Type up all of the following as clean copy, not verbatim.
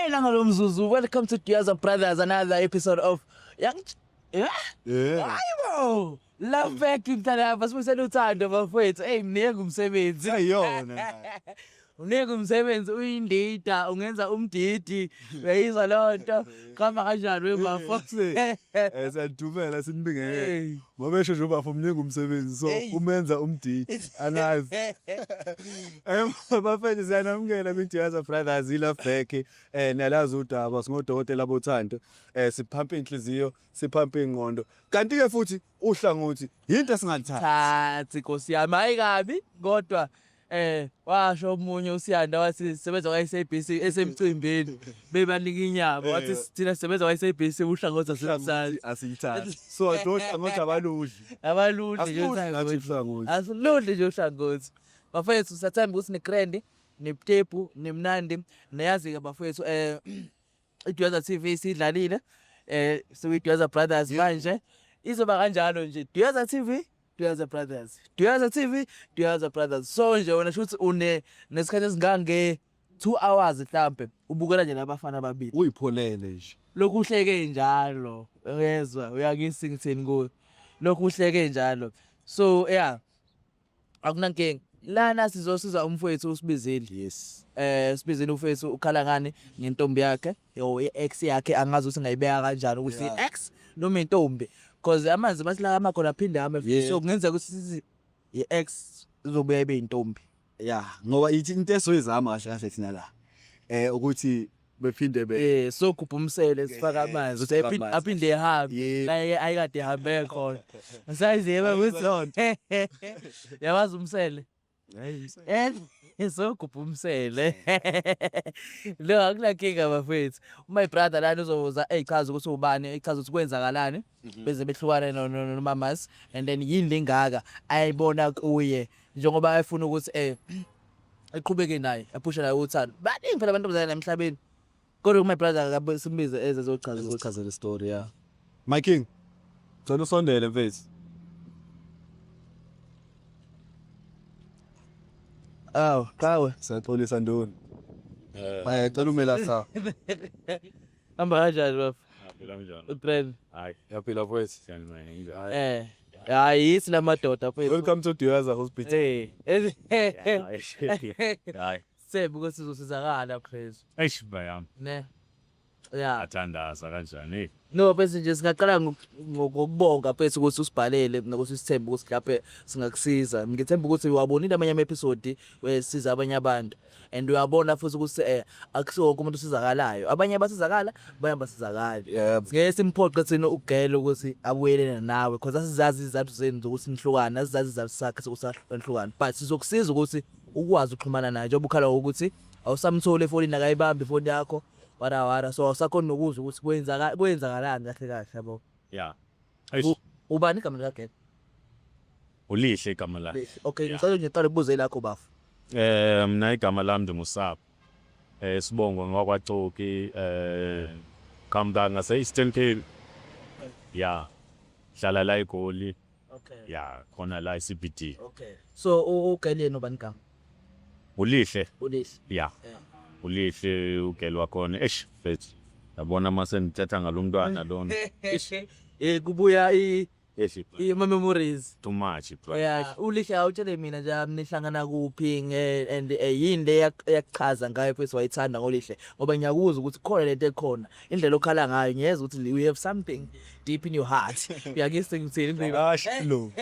Nangalo mzuzu, welcome to Diaza Brothers, another episode of Young Hayibo. Love back mntana sibusela uthando bafowethu. Mningi umsebenzi. Ayona. Uningi umsebenzi uyindida, ungenza umdidi. Uyayizwa lonto. Khamba kanjani wemafo? Siyadumela sinibingelele. Ngoba esho nje ubafo mningi umsebenzi so umenza umdidi. Anazi. Bafethu siyanamukela kwiDiaza Brothers ila back nalazi udaba singodokotela bothando. Siphampa inhliziyo, siphampa ingqondo. Kanti ke futhi uhlangothi into esingathatha. Thathi Nkosi yami ayikabi kodwa washo umunye uSiyanda wathi sebenza kwa-SABC esemcimbini bebanika inyama wathi thina sebenza kwa-SABC uhlangothi asiluthathi asiyithathi. So uhlangothi abaludli. Abaludli nje uhlangothi. asiludli nje uhlangothi. Bafethu siyathemba ukuthi nigrandi nibtepu nimnandi niyazi-ke bafethu iDiaza TV sidlalile Diaza Brothers manje izoba kanjalo nje Diaza TV Diaza Brothers Diaza TV Diaza Brothers so nje wena shuthi nesikhathi esingange 2 hours mhlambe ubukela nje labafana ababili Uyipholele nje lokhu uhleke njalo uyezwa uyakisingithini kuyo lokhu uhleke njalo so akunankinga lana sizosiza umfowethu usibizile yes sibizile umfowethu ukhala ngani ngentombi yakhe i-ex yakhe angazi ukuthi ngayibeka kanjani ukuthi i-ex noma intombi because amanzi basila amakhona aphinde ame so kungenzeka ukuthi i-ex izobuya ibe intombi ngoba ithi into esoyizama kahle kahle thina la ukuthi bephinde so kuphumsele sifaka amanzi ukuthi aphinde ehambe la ayikade ehambe khona ngisayizeba ukuthi yawazi umsele so kuphumsele lo akulankinga bafethu my brother lana uzoza echaza ukuthi ubani echaza ukuthi kwenzakalani beze behlukane nomamas and then yini lengaka ayibona kuye njengoba ayefuna ukuthi eqhubeke naye aphusha naye uthando baningi phela abantu abazana emhlabeni kodwa my brother akabe simbize ezochaza le story my king thona usondele mfethu kawe siyaxolisa ndoni cela umela sa hamba kanjani bafo Phela kanjani? utrend Hayi, yaphila mfethu siyanibingelela. hayi silamadoda mfethu welcome to Diaza Hospital Hayi. Sebe ukuthi sizosizakala phezulu Eish bayami. ne Athandaza kanjani? no bese nje singaqala ngokubonga phezulu ukuthi usibhalele nokuthi sithembe ukuthi laphe singakusiza ngithemba ukuthi wabonile amanye episode wesiza abanye abantu and uyabona futhi ukuthi akusiwo umuntu usizakalayo abanye abasizakala bayabasizakala ngeke simphoqe thina ugele ukuthi abuyelene nawe because asizazi izathu zenu zokuthi nihlukana asizazi izathu sakhe sokuthi nihlukana but sizokusiza ukuthi ukwazi ukuxhumana naye njengoba ukhala ukuthi awusamthole efonini akayibambi ifoni yakho wara so sakhona ukuzwa ukuthi kwenzakalani kahle kahle yabo Eish. ubani igama lakhe Ulihle igama lakhe. okay ngicela nje uqale ubuze lakho bafu Mina igama lami ndumuSapho. Sibongo ngwakwaXoki kamda ngase Eastern Cape. Hlala la eGoli. okay Khona la eCBD. okay so ugeleni ubani igama Ulihle. ulihle Ulihle ugelwa khona. Eish mfethu. Yabona mase ngithetha ngalomntwana lona. kubuya memories Too much bro. ulihle awutshele mina nje nihlangana kuphi and yini le yakuchaza ngayo futhi wayithanda ngolihle ngoba ngiyakuzwa ukuthi khona lento ekhona indlela okhala ngayo ngiyeza ukuthi you have something deep in your heart uyakise ngithini lo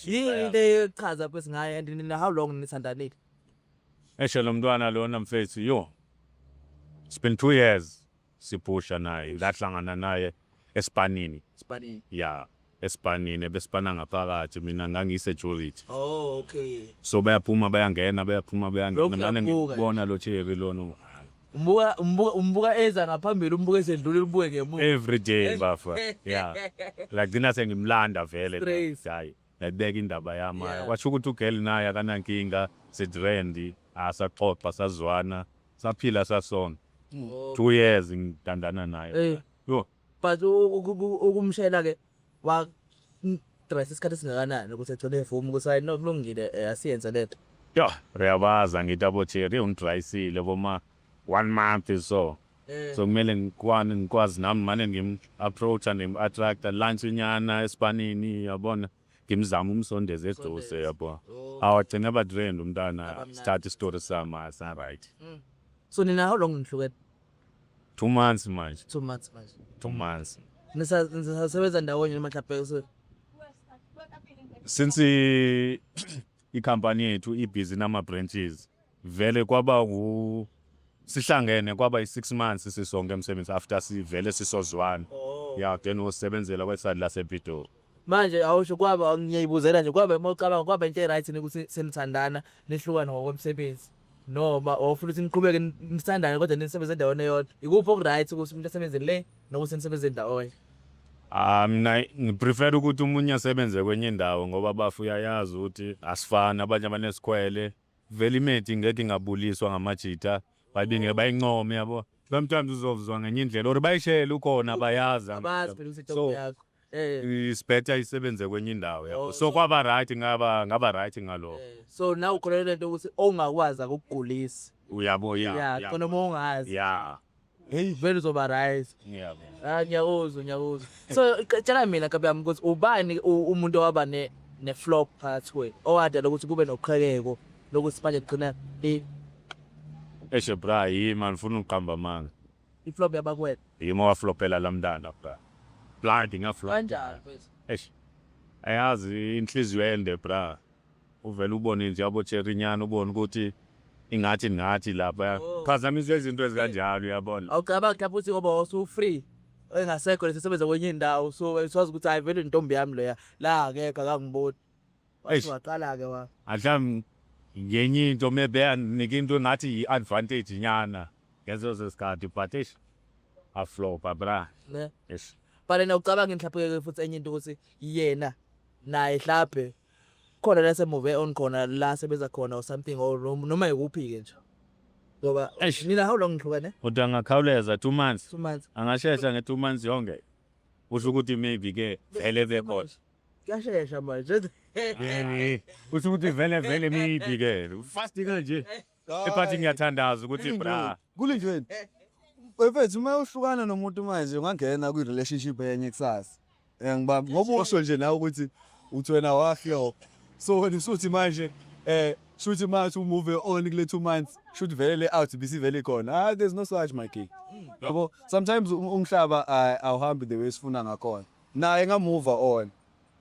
yini le echaza futhi ngayo and how long nithandanile Esho lo mntwana lona mfethu it's been 2 years siphusha naye lahlangana naye eSpanini eSpanini besipana ngaphakathi mina ngangise Jolity okay so bayaphuma bayangena mina ngibona lo cherry lona umbuka eza ngaphambili umbuka esendlule ubuke ngemuva every day bafa like dina sengimlanda vele hayi labeka indaba yami kwasho ukuthi ugel naye akanankinga sidrendi asaxoxa sazwana saphila sasona 2 years ngitandana naye but ukumshela ke wa dress isikhathi singakanani ukuthi ethole ifomu ukuthi hayi no kulungile asiyenze lento reyabaza ngithi abocherry ungidrayisile boma 1 month or so. So kumele ngikwazi nami manje ngim-approacha ngim-attracta lunch nyana esipanini yabona ngimzama umsondeza eduze yabo. Awagcina abadrend umntana start istory sama sa right. So nina how long nihlukene? 2 months manje. 2 months manje. 2 months. Nisasebenza ndawonye mhlawumbe Since i-company yethu ibhizi nama-branches vele kwaba sihlangene kwaba i6 months sisonke emsebenzi after sivele sisozwana. Yeah, then usebenzela kweside lasePitoli. manje awusho kwaba ngiyayibuzela nje kwaba mawucabanga kwaba into right ukuthi senithandana nihlukana ngokomsebenzi noma ofuna ukuthi niqhubeke nisandane kodwa nisebenze endaweni eyodwa ikuphi okuright ukuthi umuntu asebenze le nokuthi nisebenze ndawonye? Mina ngiprefer ukuthi umunye asebenze kwenye indawo ngoba bafuya yazi ukuthi asifana abanye abanesikhwele vele imeti ngeke ngabuliswa ngamajita bayibinge bayincome yabo sometimes uzovuzwa ngenye indlela or bayishele ukhona bayazi abazi phela ukuthi into yakho it's better isebenze kwenye indawo yabo so kwaba right ngaba right ngalo so now ukholelwa lento ukuthi ongakwazi ukugulisa uyabo yeah khona uma ungazi yeah hey vele uzoba right yabo ngiyakuzwa so tshela mina kabi yami ukuthi ubani umuntu owaba ne flop pathway owadala ukuthi kube noqhekeko lokuthi manje gcina eshe bra yima ngifuna uqamba manga iflop yabakwethu yima waflopela lamntana bra blind ngaflop kanjani mfethu eish ayazi inhliziyo ende bra uvela ubone nje abo Cherinyana ubone ukuthi ingathi lapha phazamisa izinto ezikanjalo uyabona awucabanga ukuthi ngoba usu free engasekho lesebenza kwenye indawo so wazi ukuthi hayi vele intombi yami loya la akekho akangiboni waqala ke wa adlam ngenye into maybe nika into ngathi i-advantage nyana ngezo zesikhathi but eish aflopa bra ne yes bale na ucabanga mhlawumbe futhi enye into ukuthi yena naye mhlawumbe khona la semove on khona la sebenza khona or something or noma ikuphi ke nje ngoba nina how long nihlukene kodwa ngakhawuleza 2 months 2 months angashesha nge2 months yonke usho ukuthi maybe ke vele bekhona kuyashesha manje usho ukuthi vele maybe ke fast kanje epathi ngiyathandaza ukuthi bra kulinjweni wefethu uma uhlukana nomuntu manje ungangena kwi relationship yenye kusasa ngibamba ngoba usho nje nawe ukuthi uthi wena wafyo so wena usuthi manje shuthi manje move on kule 2 months should vele out bisi vele khona there's no such my king yabo sometimes umhlaba awuhambi the way sifuna ngakhona naye ngamove on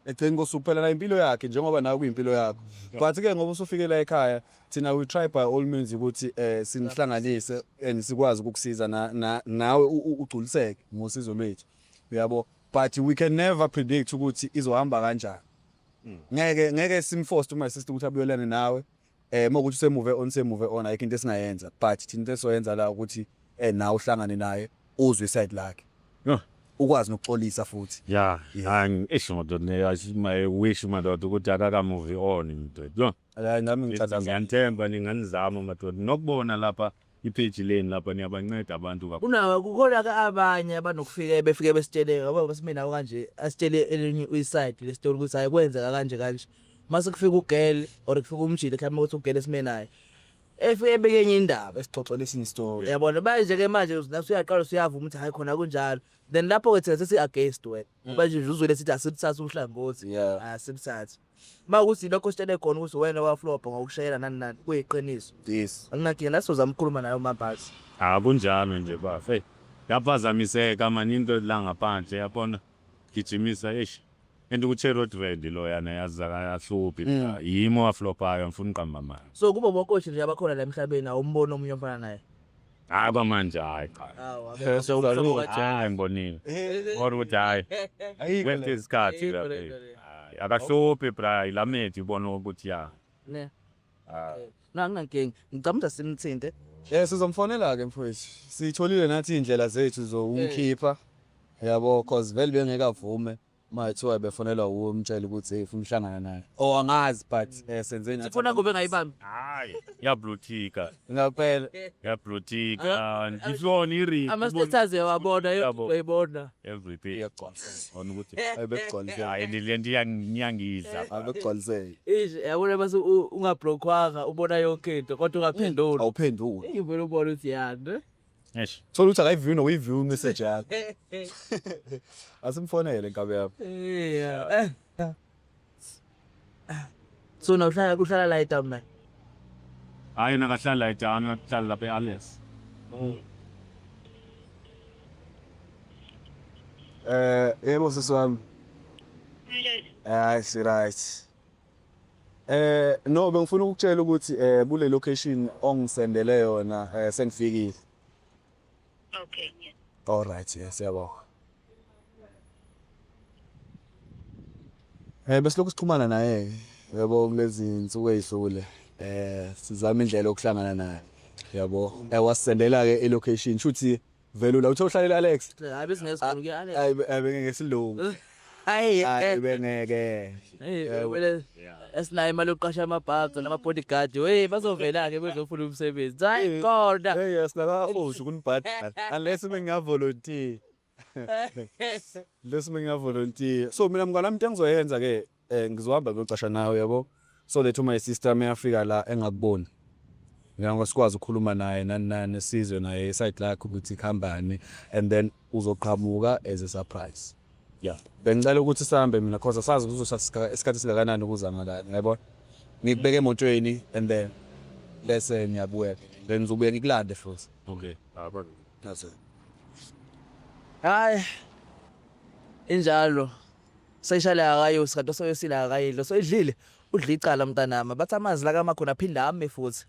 egcina ngosuphelana impilo yakhe njengoba nawe kuyimpilo yakho but ke ngoba usufikela ekhaya thina we try by all means ukuthi sinihlanganise and sikwazi ukukusiza nawe ugculiseke ngosizo lwethu uyabo but we can never predict ukuthi izohamba kanjani ngeke simforce uma sister ukuthi abuyelane nawe mokuthi semove on ayikho into esingayenza but thina into esoyenza la ukuthi nawe uhlangane naye uzwe iside lakhe ukwazi nokuxolisa futhi yeah esho madodne my wish madodne ukuthi akaka move on into la nami ngicabanga ngiyanthemba ninganizama madodne nokubona lapha ipage lane lapha niyabanceda abantu kakhulu kunawe kukhona ka abanye abanokufika befike besitshele ngoba basimina kanje asitshele elinye iside lesitory ukuthi ayikwenza kanje mase kufika ugirl or kufika umjile mhlawumbe ukuthi ugirl esimenayo efike bekenye indaba esixoxela isinye story yabona manje ke manje usuyaqala usuyavuma ukuthi hayi khona kunjalo then lapho ke thina against wena manje uzwele sithi asithatha uhlangothi asithatha makuthi lokho sitshele khona ukuthi wena waflopa ngokushayela nani kuyiqiniso yes anginakile nasozama ukukhuluma nayo mabhasi kunjalo nje bafe yaphazamiseka manje into la ngaphandle yabona gijimisa and uCherod Red lo yana yahluphi yimo waflopayo ngifuna uqamba manje so kuba bonke nje abakhona la emhlabeni awumbono omunye omfana naye kwamanje hayi cha ngibonile or ukuthi hayi went isikhathi akahluphi bra ilamethi ubona ukuthi ne nanginankinga ngicabanga simthinte sizomfonela ke mfowethu sitholile nathi indlela zethu zokumkhipha yabo cause vele bengeke avume mathiwa befonelwa umtshela ukuthi hey ufuna uhlangana naye angazi but senzeni Sifuna kube ngayibambi. hayi yablutika ngaphela ngifona iri Ama-status yawabona uyayibona. everything iyagcwala on ukuthi ayebegcwalise hayi lento iyangidla abegcwalise Yabona bese ungablokwanga ubona yonke into kodwa ungaphenduli. awuphenduli Ivele ubona ukuthi yani. eish thola ukuthi akayiview nokuyiview message yakho asimfonele nkabe yakho Yeah. So now kuhlala la eTown man. hayi nakahlala eJohn ngahlala lapha eAlice yebo sisiwami si right no bengifuna ukutshela ukuthi kule location ongisendele yona sengifikile. Okay. All right, yes, yabo. Besilokhu sikhumana naye. Yabo kulezi insuku ezihlule. Sizama indlela yokuhlangana naye. Yabo. Wasendela ke location shuthi vele la uthe uhlalela Alex. Hayi besingesikhulu ke Alex. Hayi bengesilungu. Hayi bengeke. Wele esinayo imali yokuqasha amabhazo nama-bodyguard bazovela ke bezofuna umsebenzi hayi kodwa Yes, nakafusha ukunibhadala unless bengavolunteer. Unless bengavolunteer. So mina mngana into engizoyenza ke ngizohamba ngiyocasha nawe yabo. So that my sister mayafika la engakuboni. Ngiyasikwazi ukukhuluma naye nani sizwe naye side lakhe ukuthi ikhambani and then uzoqhamuka as a surprise. Yeah. Bengicela ukuthi sihambe mina cause asazi ukuzothatha isikhathi singakanani ukuzama la yabona. Ngikubeke emotweni and then bese ngiyabuya. Then ngizobuya ngikulande futhi. okay That's it. hayi injalo sayishala akayo isikhathi soyosila akayilo soyidlile udla icala mntanami bathi amanzi la kamakhona aphinda ame futhi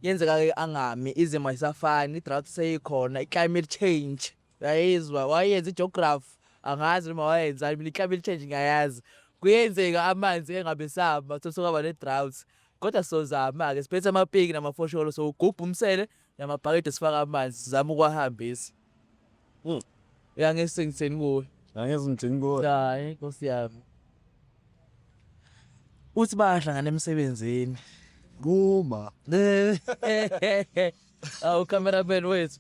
yenzeka ke angami izimo ayisafani idrought seyikhona iclimate change yayizwa wayenza igeography angazi noma wayenza mina iclimate change ngayazi kuyenzeka amanzi engabesaba sokaba ne-drought kodwa sozama ke siphethe amapiki namafosholo so ugubha umsele namabhakede sifaka amanzi sizama ukwahambisa yangesengitheni kuwe Angeze ngithini kuwe. hayi Nkosi yami uthi bahlangana emsebenzini Kuma. awu cameraman wethu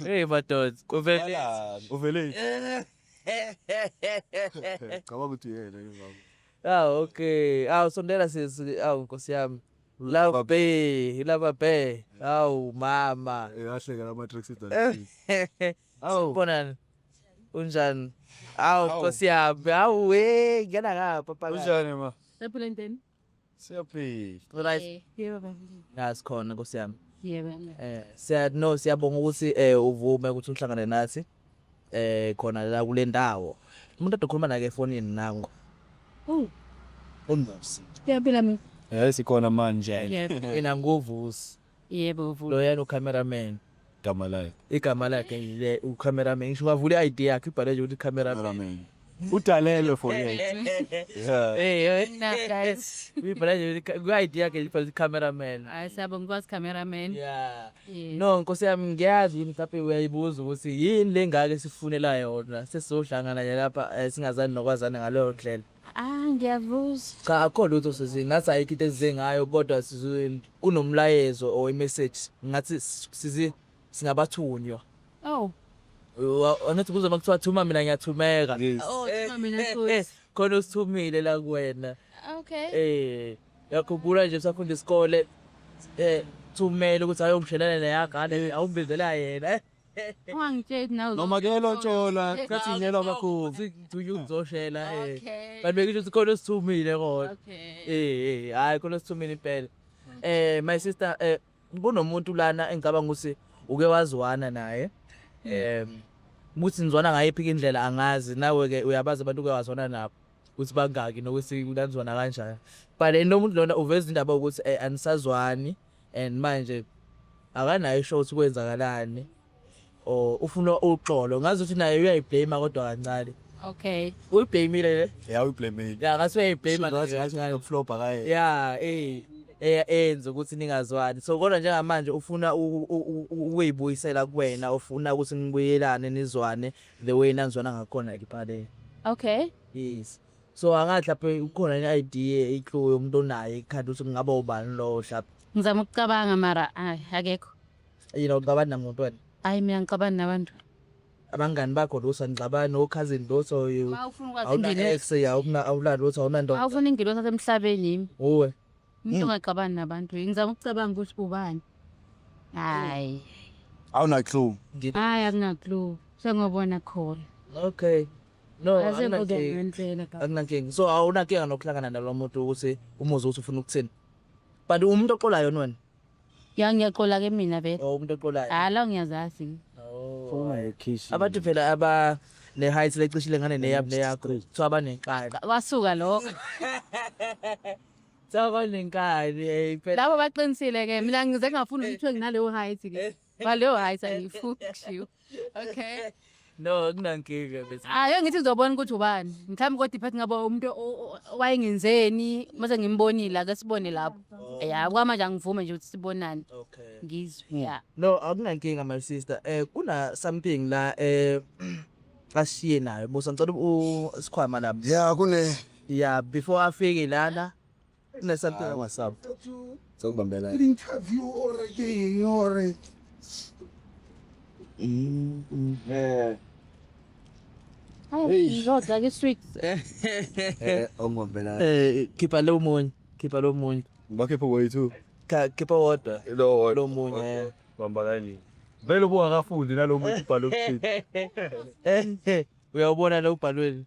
hey madoda kuvele Uvele. Ngaba ukuthi yena ngaba. okay sondela sisi Nkosi yami love be awu mama Yahleka la matrix idani. bonani unjani Nkosi yami ngena ngapha papa Unjani ma? Sepulenteni? Siyaphila. right Yebo baba. ngasikhona Nkosi yami Yebo. siyabonga ukuthi uvume ukuthi uhlangane nathi khona la kule ndawo umuntu adokhuluma naye efonini nango Oh, Unasi. siyaphila mina. Sikhona manje. Yebo. mina nguvusi Yebo vulo. lo yena ucameraman Gama lakhe. igama lakhe yile ucameraman ngisho wavula i-ID yakhe ibhale nje ukuthi cameraman Udalelwe for yet. Yeah. hey Na guys. ibhale nje ku-ID yakhe ibhale ukuthi cameraman Ayisabonga kwazi cameraman. yeah Yes. no Nkosi yami ngiyazi yini mhlawumbe uyayibuza ukuthi yini lengake sifunela yona sesizohlangana nje lapha singazani nokwazana ngaleyo ndlela Ngiyavuza. cha akho lutho ngathi ayikho into ezize ngayo kodwa kunomlayezo or imessage ngathi singabathunywa Oh. angathi kuze makuthiwa thuma mina ngiyathumeka Oh, thuma mina futhi. khona usithumile la kuwena Okay. yakhumbula nje usafunda isikole thumela ukuthi ayongishelana neyagane awumbizela yena Ungangitsheli nawe. Noma ke lontshola kathi inyelwa kakhulu. Thunywa ukuzoshela Okay. kanti bekisho ukuthi khona usithumile kodwa Okay. hayi khona usithumile impela my sister kunomuntu lana engicabanga ukuthi uke wazwana naye muthi nizwana ngayiphi indlela angazi nawe ke uyabaza abantu uke wazwana nabo ukuthi bangaki nokuthi kunanzwana kanjani but lo muntu lona uveza indaba ukuthi anisazwani and manje akanayo isho ukuthi kwenzakalani or ufuna uxolo ngazi ukuthi naye uyayiblame kodwa kancane Okay. uyiblamile le Yeah, we blame me. ya ngase uyayiblame Ngathi ngathi flop akaye. ya enze ukuthi ningazwani so kodwa njengamanje ufuna ukuyibuyisela kuwena ufuna ukuthi nibuyelane nizwane the way nanizwana ngakhona ikipale Okay. yes so angathi lapho ukhona i-idea iclue yomuntu onayo ekhanda ukuthi kungaba ubani lo hlapha ngizama ukucabanga mara akekho. ngicabani namuntu wena Hayi mina ngicabani nabantu. abangani bakho loso ngicabani no-cousin loso Awufuna ukwazi awuna ingane. ex awulali lutho awunanto Awufuna ingilo sasemhlabeni yimi. uwe Umuntu ongacabani nabantu. Ngizama ukucabanga ukuthi ubani. Hayi. Awuna clue. Hayi akunaclue. Sengobona khona. okay no Asekho akunankinga ngempela ka. akunankinga so awunankinga nokuhlangana nalo muntu ukuthi umuzwa ukuthi ufuna ukuthini but umuntu oqolayo wena Ngiyaqola ke mina vele. umuntu oqolayo Hala ngiyazazi. Ungayekhishi. abantu phela aba ne-height lecishile ngane neyakho so abanenkani Wasuka lo. so abanenkani phela Labo baqinisile ke mina ngize ngafuna ukuthi nginaleyo height ke. Baleyo height ayifuni kushiyo. Okay. no kunankinga bese Hayi ngithi ngizobona ukuthi ubani. Mhlawumbe kodwa iphathi ngaba umuntu wayengenzeni mase ngimbonile ake sibone lapho. Ya kwamanje angivume nje ukuthi sibonane. okay Ngizwe. Ya. no akunankinga my sister kuna something la ashiye nayo busa ngicela usikhwama lapha Yeah, kune. yeah before afike lana kune something What's up? Sokubambela. Interview already. Hayi ngizoza ke street. Ongubambela. khipha lo munye Bakhipha kwethu. khipha wodwa Lo lo munye bamba kanini vele ubungakafundi nalo muntu ubhala ukuthini uyawubona lo ubhalweni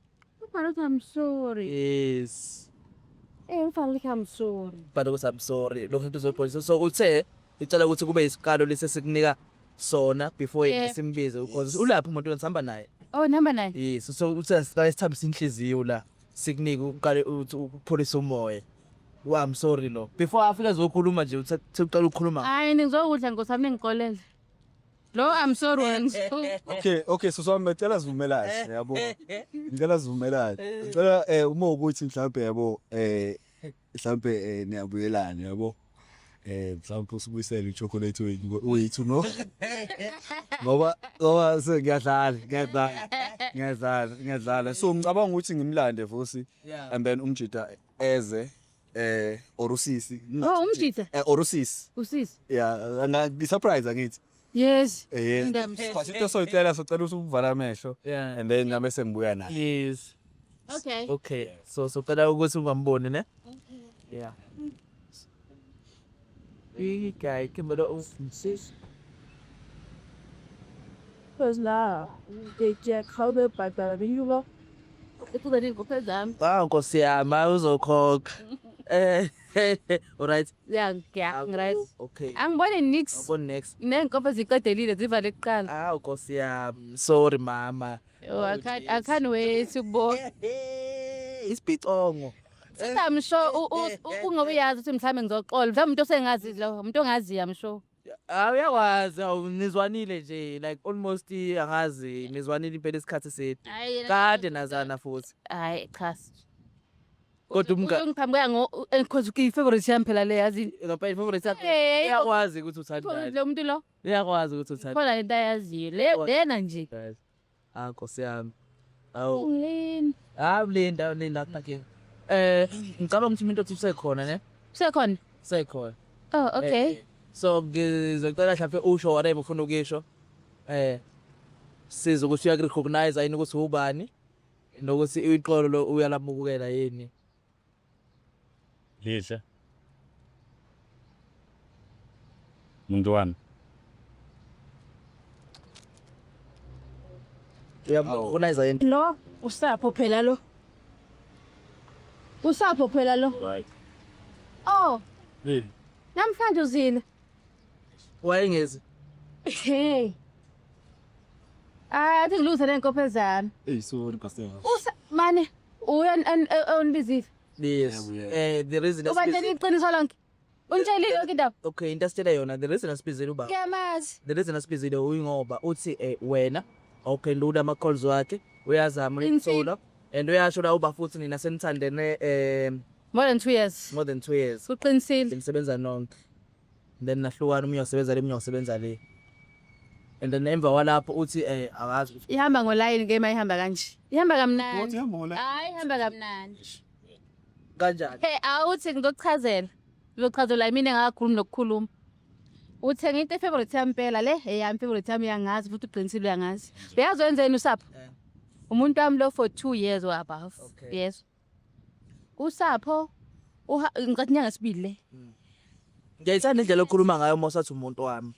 But I'm sorry. yes Ngifana like I'm sorry. but ukuthi I'm sorry lokho into zopolice so uthe icela ukuthi kube isikalo lesi sikunika sona before Yeah. simbize because ulapha umuntu onsihamba naye Oh number 9. yes so uthe sithambisa inhliziyo la sikunika uqale ukupholisa umoya I'm sorry lo before afika ezokhuluma nje uthe uqala ukukhuluma Hayi ngizokudla ngosami ngikolele. Lo I'm sorry wena. Okay, so ngicela sivumelane, yabo. Ngicela sivumelane. Ngicela uma ukuthi mhlawumbe yabo mhlawumbe niyabuyelana yabo. Mhlawumbe usibuyisele ichocolate wethu no. Ngoba ngiyadlala. So ngicabanga ukuthi ngimlande futhi yeah and then umjida eze orusisi. Oh umjita. Orusisi. Usisi. Yeah, ngisurprise angithi. Yes. Ngiyamsho soyitela socela ukuvala amehlo yeah and then ngabe sengibuya naye. yes Okay. okay so cela ukuthi ungamboni ne yeah guy kimelo ufundisisa Cause la they check how the bata biyo. Ito dali ko pezam. Nkosi yami uzokhokha alright Yeah, right. okay Angibone nix. go next Nenkope ziqedelile zivale kuqala. nkosi yami sorry mama Oh, I can't wait to bo. isipitongo I'm sure ungabe yazi ukuthi mhlawumbe ngizoxola. Mhlawumbe umuntu osengazi lo, umuntu ongazi I'm sure. uyakwazi nizwanile nje like almost angazi nizwanile impela isikhathi sethu Hayi kade nazana futhi hayi cha. kodwa umka Ngiphambuka because favorite yami phela le yazi. ngapha favorite yakho Hey, uyakwazi ukuthi uthandani lo muntu lo. uyakwazi ukuthi uthandani Khona lento ayaziyo. Lena nje. nkosi yami awu Ngilini. Linda kunankinga ngicabanga ukuthi umuntu othi usekhona ne Second. sekhona Oh, okay. so ngizocela mhlawumbe usho whatever ufuna ukisho siza ukuthi uyakurecognize yini ukuthi ubani nokuthi iqolo lo uyalamukela yini lihle muntu wami uyamurecognize yini Lo usapho phela lo. Usapho phela lo. right Oh, hey namhlanje uzile. wayengezi Hey. Athi ngilungise lenkope zami. Hey, sorry pastor. Mane, unibizile. yes the reason Ubandle iqiniso lonke. Untsheli yonke indaba. okay into asitshela yona the reason asibizile uba Ngiyamazi. the reason asibizile uyingoba uthi wena okay lula ama calls wakhe uyazama Insini. ukuthola and uyasho la uba futhi nina senithandene More than 2 years. more than 2 years Uqinisile. nisebenza nonke then nahlukana umunye usebenza le umunye usebenza le and then emva walapho uthi akazi ihamba ngolayini ke mayihamba kanje ihamba kamnandi ihamba ngolayini? hayi ihamba kamnandi kanjani. awuthi ngizochazela mina engakakhulumi nokukhuluma uthenga into efavorite yami impela le eyami favorite yami uyangazi futhi uqinisile uyangazi beyazi wenzeni usapho umuntu wami lo for 2 years or above yes usapho ngicathi inyanga sibili le ngiyayithanda indlela okhuluma ngayo mosathi umuntu wami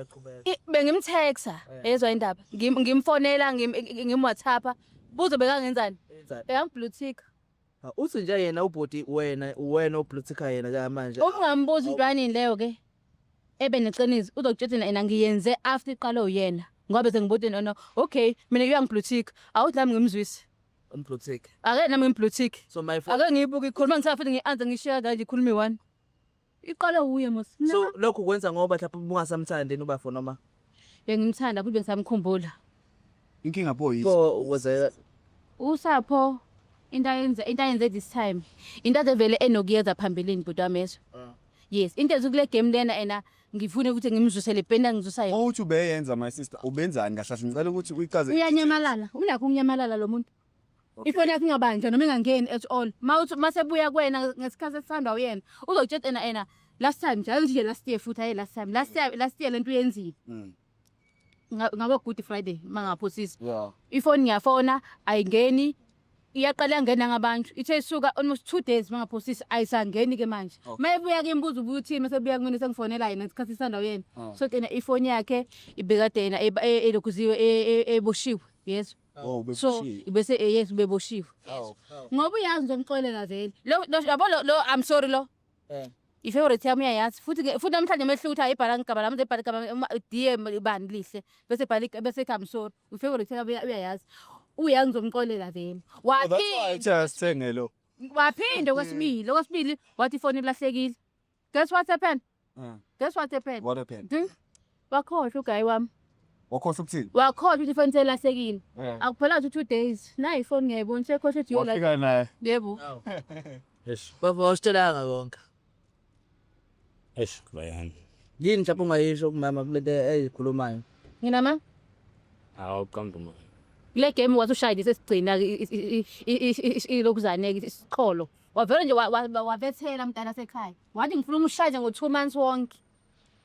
qhubeka bengimtexa ezwa indaba ngimfonela ngimWhatsAppa buzo bekangenzani bekangibluetika uthi nje yena ubhoti wena oblutika yena ka manje ungambuza intwanini leyo ke ebe neqiniso uzokutshela yena ngiyenze after iqalo uyena ngoba sengibude no okay mina uyangibluetika awuthi nami ngimzwise unblutika ake nami ngimblutiki so my phone ake ngiyibuka ikhuluma ngisafuna futhi ngianze ngishare kanje ikhuluma i1 iqala uye mos so lokho kwenza ngoba mhlawumbe bungasamthandeni uba for noma bengimthanda futhi bengisamkhumbula Inkinga pho yini? so was usapho into ayenze this time into avele enokuyeza phambilini bhuti wameso yes into ezukule game lena ena ngifune ukuthi ngimzwisele penda ngizusa yena Uthi ubeyenza my sister ubenzani kahle ngicela ukuthi uyichaze. uyanyamalala unakho ukunyamalala lo muntu ifoni yakhe ingabanja noma ingangeni at all masebuya kwena ngesikhathi esisandwa uyena uzokutshela ena last time nje last year futhi last year lento uyenzile ngaba good friday mangaphosisi ifoni ngiyafona ayingeni iyaqala ngena ngabantu ithe isuka almost 2 days mangaphosisi ayisangeni ke manje mayebuya ke imbuzo ukuthi masebuya kumina sengifonela yena ngesikhathi esisandwa uyena so kena ifoni yakhe ibekade yena elokuziwe eboshiwe yes so bese yes beboshiwe ngoba uyazi nje ngixolela vele lo I'm sorry lo ifavorite yami uyayazi futhi namhlanje mehlutha ibhala ngigaba lami ebhala DM ibani lihle bese I'm sorry ifavorite yami uyayazi uyazi ngizomxolela vele Sithenge lo. waphinde okwesibili wathi ifoni ilahlekile guess what happened What happened? wakhohlwa ugayi wami Wakhohlwa ukuthini? wakhohlwa ukuthi ifoni selahlekile akuphela 2 days na ifoni ngiyayibona sekhohlwa ethi yola Wafika naye. yebo baba wasitelanga konke bayani yini mhlawumbe ungayisho kumama kulento eyikhulumayo nginama awuqamba manje le game wasushaya sesigcina ilokuzane isiqholo wavela nje wavethela mntana sekhaya wathi ngifuna umshaje ngo2 months wonke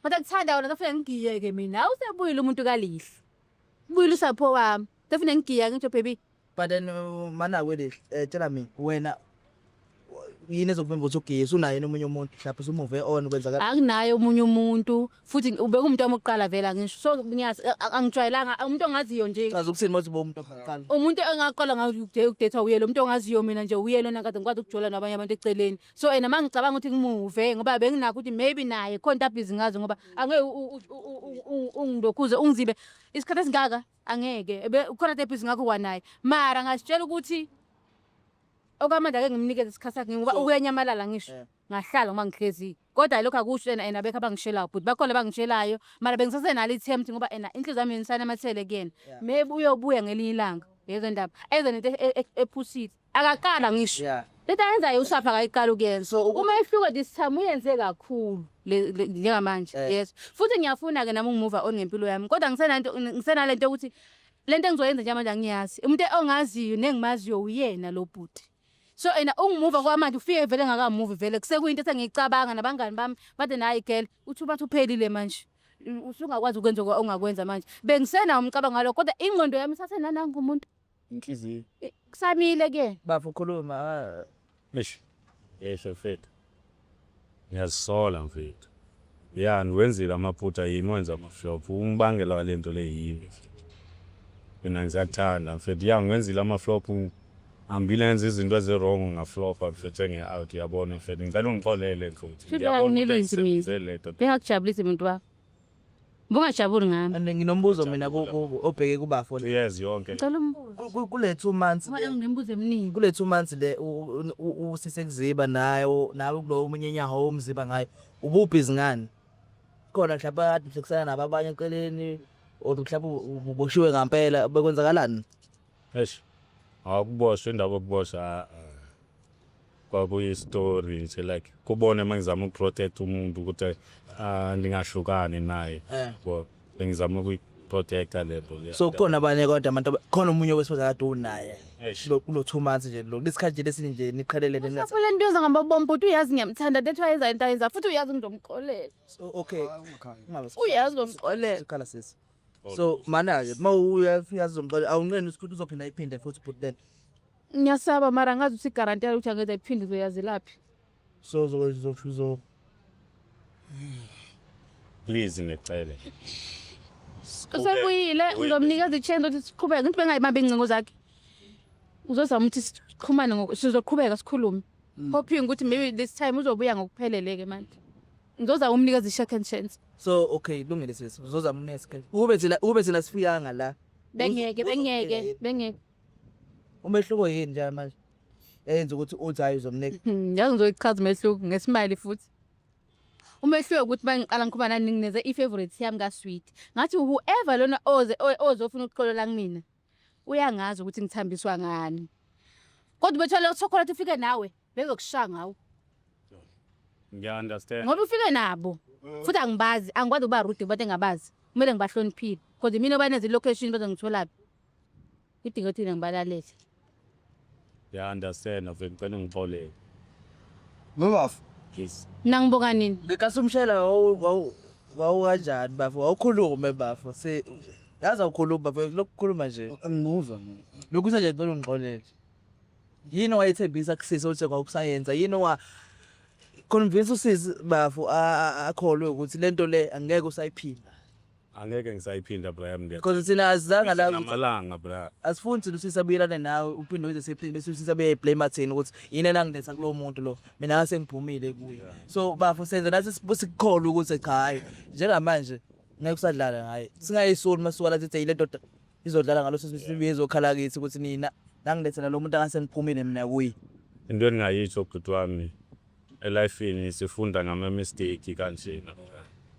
manje kuthanda wona safuna ngigiyeke mina usebuyile umuntu kalihle ubuyile usapho wami safuna ngigiya ngisho baby but then mana kweli tshela mina wena yini ezokuvimba ukuthi ugiyisa unayo nomunye umuntu mhlawumbe usumove on kwenzakala akunayo umunye umuntu futhi ubeka umuntu wami oqala vela ngisho so ngiyazi angijwayelanga umuntu ongaziyo nje chaza ukuthini manje umuntu oqala umuntu engaqala ngakudate uye lo muntu ongaziyo mina nje uye lona kade ngikwazi ukujola nabanye abantu eceleni so ena mangicabanga ukuthi ngimuve ngoba benginakho ukuthi maybe naye khona abhizi ngazi ngoba angeke ungidokhuze ungizibe isikhathi esingaka angeke ukhona abhizi ngakho kwanaye mara ngasitshela ukuthi okwamanje ake ngimnikeze isikhathi sakhe ngoba uyanyamalala ngisho ngahlala uma ngihlezi kodwa lokho akusho ena bekho abangishelayo but bakhona bangishelayo mara bengisasenalo attempt ngoba ena inhliziyo yami insana amathele kuyena maybe uyobuya ngelinye ilanga lezo ndaba eze nento ephusile akaqala ngisho lento ayenzayo usapha akayiqala ukuyenza so uma efika this time uyenze kakhulu njengamanje yes futhi ngiyafuna ke nami ungimuva on ngempilo yami kodwa ngisenalento ukuthi lento engizoyenza nje manje angiyazi umuntu ongaziyo nengimaziyo uyena lo bhuti so ena ungimuva kwamanje ufike vele ngakamuvi vele kusekuyinto esengiyicabanga nabangani bami bathi nayi girl uthi bathi uphelile manje usungakwazi ukwenza ongakwenza manje bengisena umcabanga ngalo kodwa ingqondo yami isasenana ngumuntu Inhliziyo. kusamile ke bafu khuluma mish yesho mfethu ngiyazisola mfethu yani wenzile amaphutha yimi wenza amaflop umbangela walento le yimi mina ngiyathanda mfethu ngenzile amaflop ambulance izinto ezirong ngaflopa mfethu nge-out yabona mfethu ngicela ungixolele mfethu bengakujabulisi umuntu wakho bungajabuli ngami and nginombuzo mina obheke kubafo yes yonke ngicela umbuzo kule 2 months ngoba nginembuzo eminingi kule 2 months le usisekuziba nayo nawe kulo umunye nyawo umziba ngayo ububhizi ngani khona mhlawumbe kade usekusana nabanye eceleni mhlawumbe uboshiwe ngempela bekwenzakalani eish akuboshwe indaba okubosha kwabuye story nje like kubone mangizama ukuprotect umuntu ukuthi ndingahlukani naye bo bengizama protector level. So khona abanye kodwa abantu khona umunye wesifazane kade unaye Eish. kulo 2 months nje lo lesikhathi nje lesini nje niqhelelene ngathi. Phela into yenza ngambabombo uthi uyazi ngiyamthanda that's why yenza into ayenza futhi uyazi ngizomxolela. So okay Uyazi ngomxolela. sikhala sisi. So mana ke uyafika sizomxolela awunqeni ukuthi uzophinda iphinde futhi but then Ngiyasaba mara ngazi uthi guarantee ukuthi angeze iphinde uzoyazi laphi. so zo Please ngicela. Usebuyile ngizomnikeza ichance ukuthi siqhubeke ngithi bengayibambe ingcingo zakhe. Uzozama ukuthi siqhumane sizoqhubeka sikhulume. Hoping ukuthi maybe this time uzobuya ngokupheleleke manje. Ngizozama umnikeza i-second chance. so okay lungile sisi uzozama uneske ube thina sifikanga la Bengeke. umehluko yini nje manje eyenza ukuthi uthi hayi uzomnika Yazi ngizoyichaza umehluko ngesimile futhi. Umehluko ukuthi bangiqala ngikhuluma nani ngineze i-favorite yami kaSweet. Ngathi whoever lona ozofuna ukuxolola kumina uyangazi ukuthi ngithambiswa ngani. Kodwa bethole chocolate ufike nawe bezokushaya ngawo. Ngiya-understand. Ngoba ufike nabo. Futhi angikwazi ukuba rude bathi engabazi. Kumele ngibahloniphile. Because mina obaneze location bazongitholaphi. Idinga ukuthi ngibalalele. Ngiya-understand avele ngicela ngixolele. Ngobafu. Please. Mina ngibonga nini? ngikasumshela wawu kanjani bafo awukhulume bafo se yazi awukhuluma bafo lokukhuluma nje Angimuva. lokhu nje ngicela ungixolele yini wayethembisa kusisi ukuthi kwakusayenza yini wa convince usisi bafo akholwe ukuthi lento le angeke usayiphinda Angeke ngisayiphinda bra yami le. because thina azange la Namalanga bra. asifuni ukuthi usisi abuyelane nawe uphinde uze sephinde bese usisi abe blame athini ukuthi yini enangiletha kulo muntu lo mina sengiphumile kuye so bafo senze nathi sikholwe ukuthi cha hayi njengamanje ngeke usadlala ngaye singayisoli masuka lathi ile ndoda izodlala ngalo sisibizo khala kithi ukuthi nina nangilethela lo muntu angasengiphumile mina kuyi Into engingayisho bhuti wami elifini sifunda ngama mistake kanje.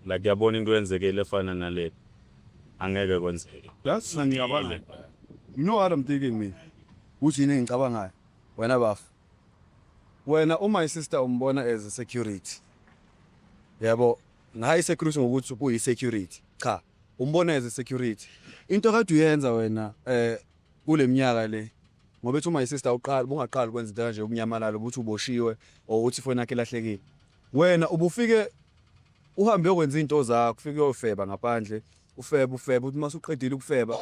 Like yabona into yenzekile efana nale. Angeke kwenzeke. That's ngiyabona. You know what I'm thinking me? Uthi yini ngicabangayo? Wena bafu. Wena my sister umbona as a security. Yabo, nayi security ngokuthi uyi security. Cha, umbona as a security. Into kade uyenza wena kule minyaka le. Ngoba ethi my sister ungaqali ukwenza into kanje ubunyamalalo ukuthi uboshiwe or uthi phone yakhe lahlekile. Wena ubufike uhambe ukwenza into zakho ufike uyofeba ngaphandle ufeba uthi masuqedile ukufeba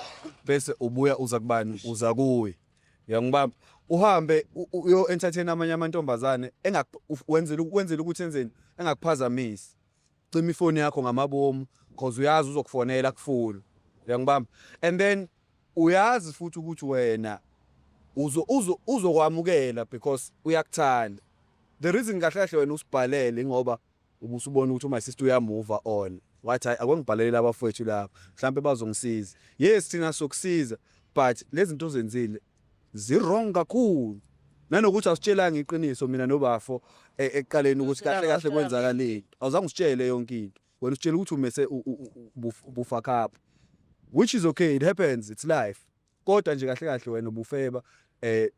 bese ubuya uza kubani uza kuwe uyangibamba uhambe uyo entertain amanye amantombazane wenzela ukuthi enzeni engakuphazamisi cima ifoni yakho ngamabomu because uyazi uzokufonela kufulu uyangibamba and then uyazi futhi ukuthi wena uzokwamukela because uyakuthanda the reason kahle kahle wena usibhalele ngoba ubusubona ukuthi my sister uyamove on wathi akwangibhalele abafowethu lapha mhlambe bazongisiza yes thina sokusiza but lezi zinto zenzile wrong kakhulu nanokuthi asitshelanga iqiniso mina nobafo eqaleni ukuthi kahle kahle kwenzakaleni awuzange usitshele yonke into wena usitshela ukuthi umese ubufuck up which is okay it happens it's life kodwa nje kahle kahle wena ubufeba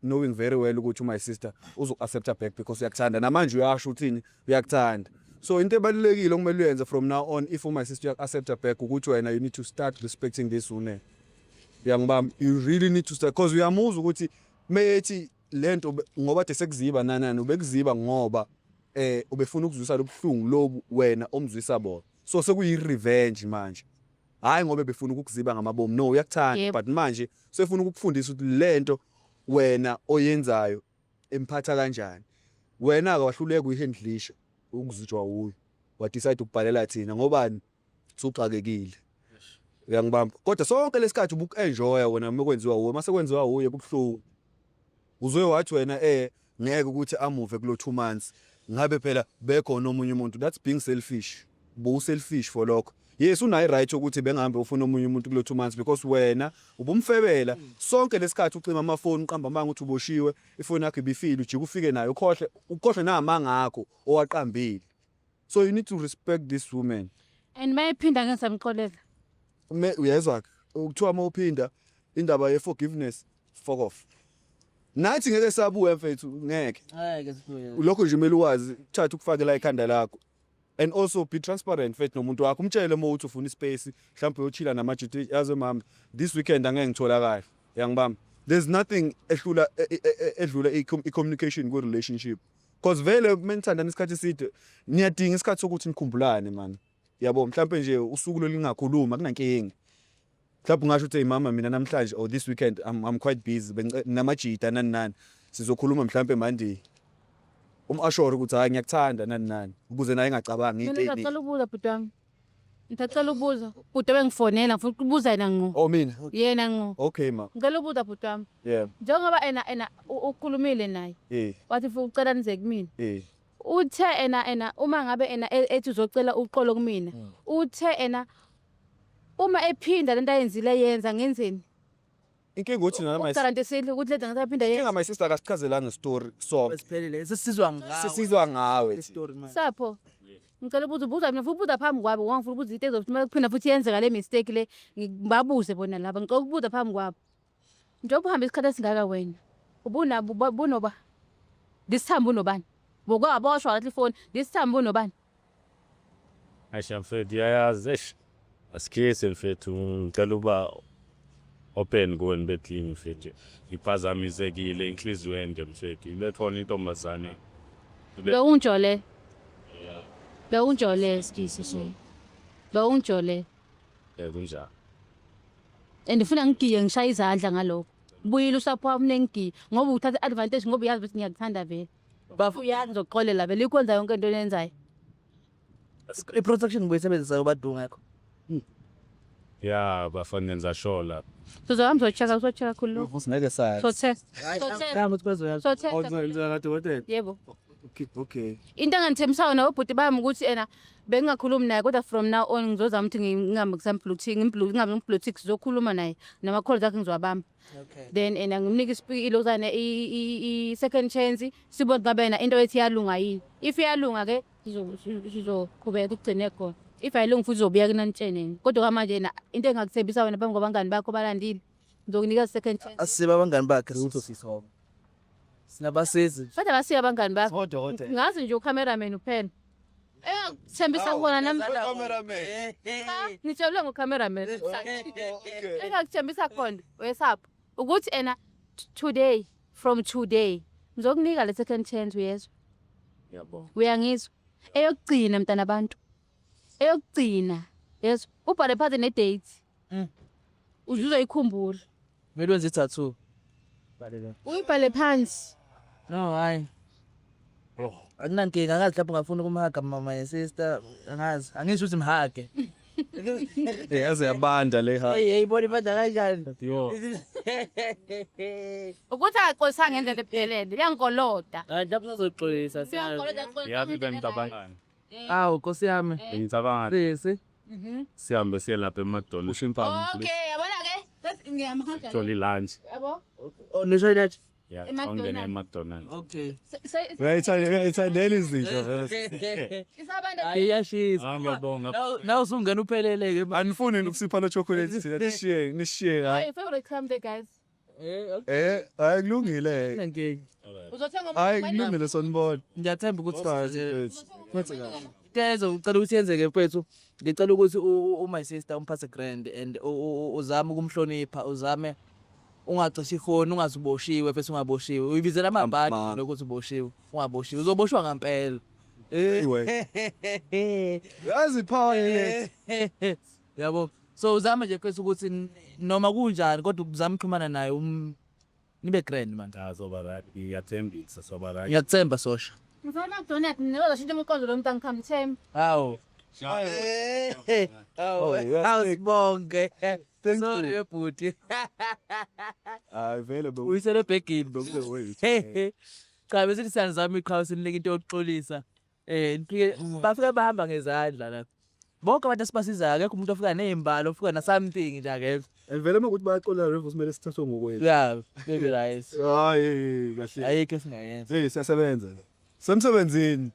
knowing very well ukuthi my sister uzoaccepta back because uyakuthanda namanje uyasho uthini uyakuthanda so into ebalulekile okumele uyenze from now on if my sister accepta back ukuthi wena you need to start respecting this woman uyangibamba you really need to start because uyamuzwa ukuthi methi lento ngoba de sekuziba nanani ubekuziba ngoba ubefuna ukuzwisa lobuhlungu lobu wena omzwisa bona so sekuyi revenge manje hayi ngoba befuna ukukuziba ngamabomu no uyakuthanda but manje sefuna ukukufundisa ukuthi lento wena oyenzayo emphatha kanjani wena ake wahluleka uyihendlisha ukuzitshwa uyo wa decide ukubhalela thina ngobani suxakekile uyangibamba kodwa sonke lesikhathi ubukenjoya wena mekwenziwa uwe mase kwenziwa uye kubuhlungu uzoye wathi wena ngeke ukuthi amuve kulo 2 months ngabe phela bekhona omunye umuntu that's being selfish selfish for lokho yes unayi right ukuthi bengahambe ufuna omunye umuntu kulo 2 months because wena ubumfebela sonke lesikhathi ucima amafoni uqamba manga uthi uboshiwe ifoni yakhe ibifile ujike ufike nayo ukhohle namanga akho owaqambile so you need to respect this woman and mayiphinda ngisamxolela uyezwa ukuthiwa mawuphinda indaba ye forgiveness fuck off nathi ngeke sabuye mfethu ngeke ngeke sibuye lokho nje kumele uwazi thatha ukufake la ikhanda lakho and also be transparent mfethu nomuntu wakho umtshele uma uthi ufuna ispace mhlawumbe uyochilla namajiti yazo mama this weekend angeke ngitholakala yangibamba there's nothing edlula i-communication ku relationship because vele menithandana isikhathi eside niyadinga isikhathi sokuthi nikhumbulane man yabo mhlawumbe nje usuku lolingakhuluma kunankingi mhlawumbe ngasho ukuthi hey mama mina namhlanje or this weekend I'm quite busy namajita nani sizokhuluma mhlawumbe Monday ashore ukuthi hayi ngiyakuthanda nani ukuze naye engacabangi Mina ngicela ukubuza bhuti wami. Ngicela ukubuza. Bhuti bengifonela ngifuna ukubuza yena ngo. oh mina Yena ngo. okay ma Ngicela ukubuza bhuti wami. yeah Njengoba ena ukhulumile naye. Wathi futhi ucela nize kumina. Uthe ena uma ngabe ethi uzocela uqolo kumina. Uthe uma ephinda lento ayenzile yenza ngenzeni? inkinga uthi nana my Ucela nje sihle ukuthi lento ngisaphinda yenza. inkinga my sister akasichazelanga story so Siphelele sesizwa ngawe. sisizwa ngawe Story man. Sapho. Ngicela ubuza mina futhi ubuza phambi kwabo ngifuna ukuthi into ezothi uma kuphinda futhi yenzeka le mistake le ngibabuze bona laba ngicela ukubuza phambi kwabo. Njengoba uhamba isikhathi esingaka wena. Bunoba. This time bunobani? Bokwabashwa ngathi phone. This time bunobani? Aisha mfethu yayazi asikhise mfethu ngicela uba open kuwena betini mfethu iphazamizekile inhlizweni nje mfethu ilethona intombazane Bewunjole. Bewunjole sikisi so. Bewunjole. kunjalo Andifuna ngigiye ngishaya izandla ngalokho. Buyile usapho wami nengigiye ngoba uthatha advantage ngoba uyazi ukuthi ngiyakuthanda vele. Bafuyazi ngizoxolela vele ikwenza yonke into enenzayo. I-protection buyisebenzisa ubadu ngakho. ya bafana ngenza sure la Sizohamba uzocheka khulu. usingeke sayo Sothe. Ngami ukuthi bazoyazi. Sothe. awuzenza kadokotela Yebo. okay Into engangithembisayo nawe ubhuti bami ukuthi bengingakhulumi naye kodwa from now on ngizozama ukuthi ngingabe ngingabe ngiblutik sizokhuluma naye nama calls akhe ngizowabamba. Okay. Then ngimnika ilozana i-second chance sibone ngabe yena into ethi iyalunga yini. If iyalunga ke sizoqhubeka ukugcine khona. If ayilungi futhi uzobuya kunanitshene. Kodwa manje yena into engakuthembisa wena phambi kwabangani bakho balandile. Ngizokunika second chance. Asiba abangani bakhe ukuthi sisonke. Sinabasizi. Fatha basiya abangani bakho. odokotela Ngazi nje ucameraman uphela. Thembisa kubona nami. cameraman Ngitshelwe ngocameraman. Engakuthembisa khona wesapho ukuthi today from today ngizokunika le second chance uyezwa. yabo Uyangizwa? Eyokugcina mntana abantu. Eyokugcina. Yezwa? Ubhale phansi ne date. Uzoyikhumbula. Kumele wenze i-tattoo. Uyibhale phansi. No hayi. Akunankinga ngazi lapho ngafuna ukumhaga mama yesister angazi. Angisho ukuthi mhage. yaze yabanda le ha Hey ibona ibanda kanjani? yo Ukuthi aqolisa ngendlela ephelele. Uyangikoloda. Hayi lapho sazoxolisa yazi bengicabangani Awu Nkosi yami. ngicabanga Sisi. sihambe siye lapha eMcDonald's ushimpa Okay, yabona ke? Ngiyamhamba. jolly lunch Yabo? Oh nisho that. ya eMcDonald's. ongene eMcDonald's Okay. uyayithandela izinto Isabanda Ayashisa. ngiyabonga Now usungena uphelele ke. anifuni ukusipha lo chocolate thina nishiye hayi My favorite time there guys. hayi kulungile Nankinga. Uzothenga hayi kulungile sonibona Ngiyathemba ukuthi Tezo ucela ukuthi yenzeke mfethu. Ngicela ukuthi my sister umphathe grand and uzame ukumhlonipha, uzame ungacishi ifoni, ungaziboshiwe bese ungaboshiwe. Uyibizela amabhadi lokuthi uboshiwe, ungaboshiwe. Uzoboshwa ngempela. anyway yazi power yele Yabo. So uzame nje mfethu ukuthi noma kunjani kodwa uzame ukuxhumana naye nibe grand man. azoba right ngiyathembisa soba right Ngiyakuthemba sosha. Ngizona donut ngizoza shintsha umqondo lo muntu angikhamthembi. Hawo. Awusibonge. Sorry ebhuti. hayi vele bo Uyisele ebhegini bokube. Cha bese lisana zami iqhawe sinileke into yokuxolisa. Nifike bafika bahamba ngezandla la. Bonke abantu asibasizayo akekho umuntu ofika nezimbalo ofika na something nje akekho. vele makuthi bayaxola refu kumele sithathwe ngokwethu Yeah, baby rice. hayi kahle Ayikho singayenza. hey siyasebenza semsebenzini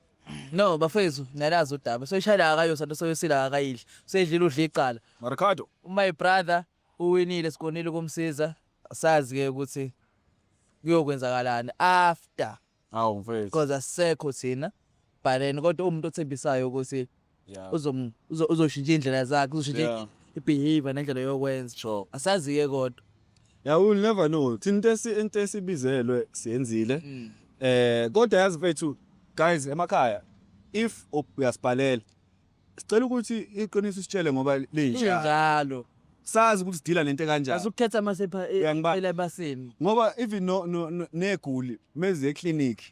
No bafethu nalazi udaba. Soyishayela akayo santo soyisila akayidli. Seyidlile udla iqala. Marcado My brother uwinile sikonile kumsiza. Sazi ke ukuthi kuyokwenzakalana after awu mfethu because asekho thina but then kodwa umuntu othembisayo ukuthi Yeah. uzoshintsha indlela zakhe uzoshintsha Yeah. i-behavior nendlela yokwenza Sure. asazi-ke kodwa Yeah, we'll never know. Thina into esibizelwe siyenzile. Kodwa yazi mfethu guys emakhaya if uyasibhalela sicela ukuthi iqiniso sitshele ngoba linjalo. njalo Sazi ukuthi sidila nento kanjani. asukukhetha amasepha Uyangibala? elabasini Ngoba even neguli meze eclinic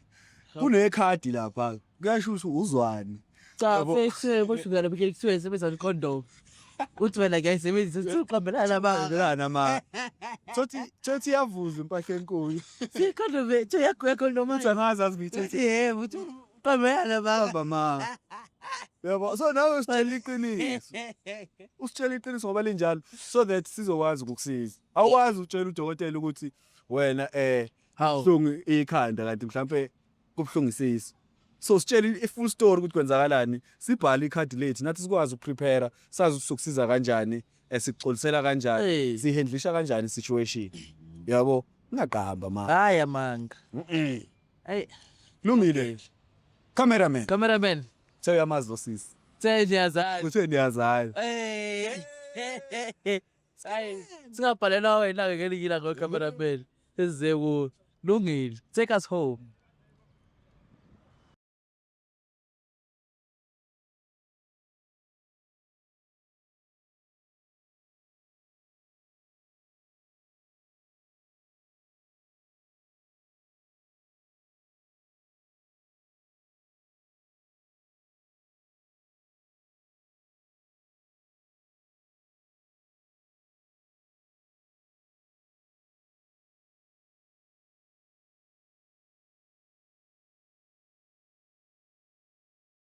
kunekhadi lapha. Kuyasho ukuthi uzwani. cha Yabo. fethu boshukela bekhe kuthiwe sebenza i-condom uthi wena ngiyayisebenzisa uqambelana manje Ngilana ma. Thothi yavuza impahla enkulu. i-condom ethu yakho noma Uthi angazi azibithe. yebo uthi uqambelana manje Hamba ma. Yabo so nawe usitshela iqiniso. Usitshela iqiniso ngoba linjalo so that sizokwazi ukukusiza. Awukwazi utshela udokotela ukuthi wena hawu buhlungu ikhanda kanti mhlambe kubhlungisisa. So sitshela i-full story ukuthi kwenzakalani. Sibhala ikhadi lethu nathi sikwazi ukuprepare sazi ukusiza kanjani esixolisela kanjani Hey. sihandlisha kanjani situation. Yabo ungaqamba ma. hayi amanga hey Kulungile. Cameraman cameraman tell yamazi lo sisi. sendiyazana Kuthe niyazayo. Hayi singabhalela wena ke ngelinye ilanga cameraman size ku lungile take us home